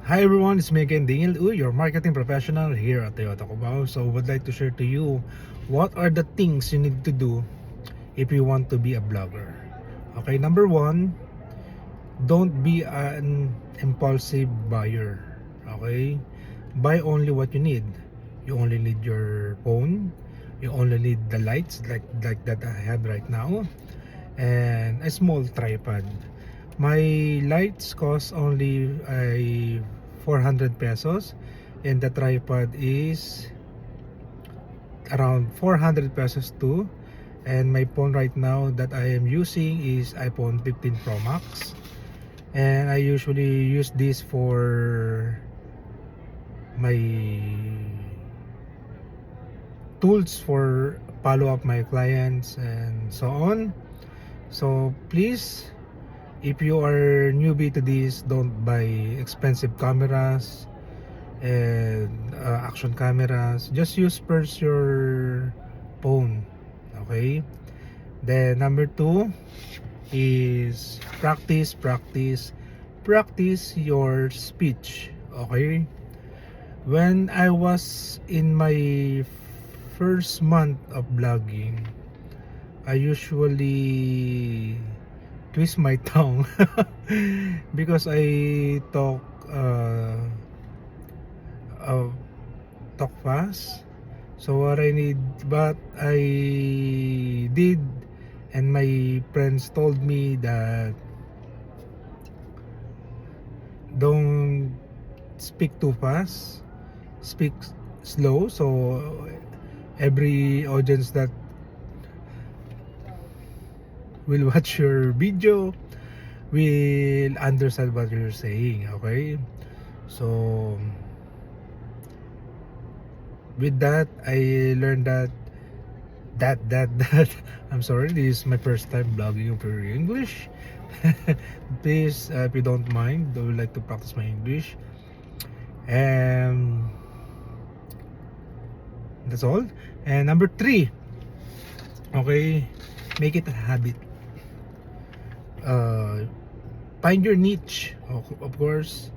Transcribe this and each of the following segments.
Hi everyone, it's me again, Daniel Uy, your marketing professional here at Toyota Cubao. So would like to share to you what are the things you need to do if you want to be a blogger. Okay, number one, don't be an impulsive buyer. Okay, buy only what you need. You only need your phone. You only need the lights like that I have right now, and a small tripod. My lights cost only 400 pesos, and the tripod is around 400 pesos too. And my phone right now that I am using is iPhone 15 Pro Max, and I usually use this for my tools for follow up my clients and so on. So please, if you are newbie to this, don't buy expensive cameras and action cameras. Just use first your phone. Okay, then number two is practice your speech. Okay, when I was in my first month of blogging, I usually twist my tongue because I uh, talk fast. So what I did, and my friends told me that don't speak too fast, speak slow. So every audience that will watch your video will understand what you're saying. Okay, so with that I learned that I'm sorry, this is my first time blogging over English. Please, if you don't mind, I would like to practice my English, and that's all. And number three, okay, make it a habit. uh, Find your niche. Of course,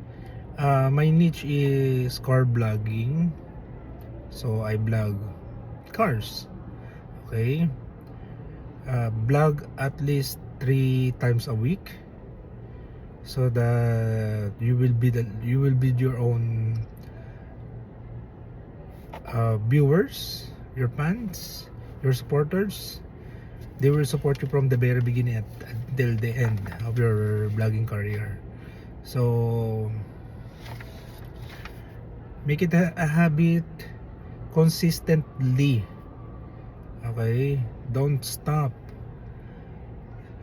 my niche is car blogging, so I blog cars. Okay, blog at least 3 times a week, so that you will build your own viewers, your fans, your supporters. They will support you from the very beginning until the end of your blogging career. So make it a habit consistently. Okay, don't stop.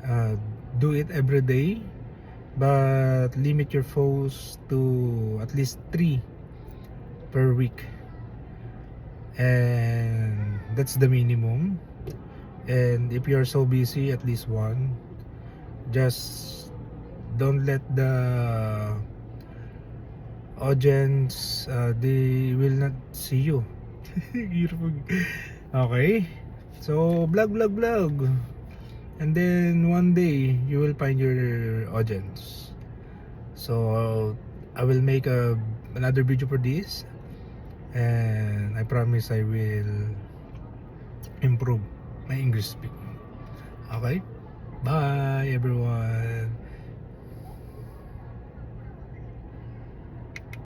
uh, do it every day, but limit your posts to at least 3 per week, and that's the minimum. And if you're so busy, at least one. Just don't let the audience, they will not see you. Okay, so blog, and then one day you will find your audience. So I will make another video for this, and I promise I will improve my English speaking. Okay, bye everyone.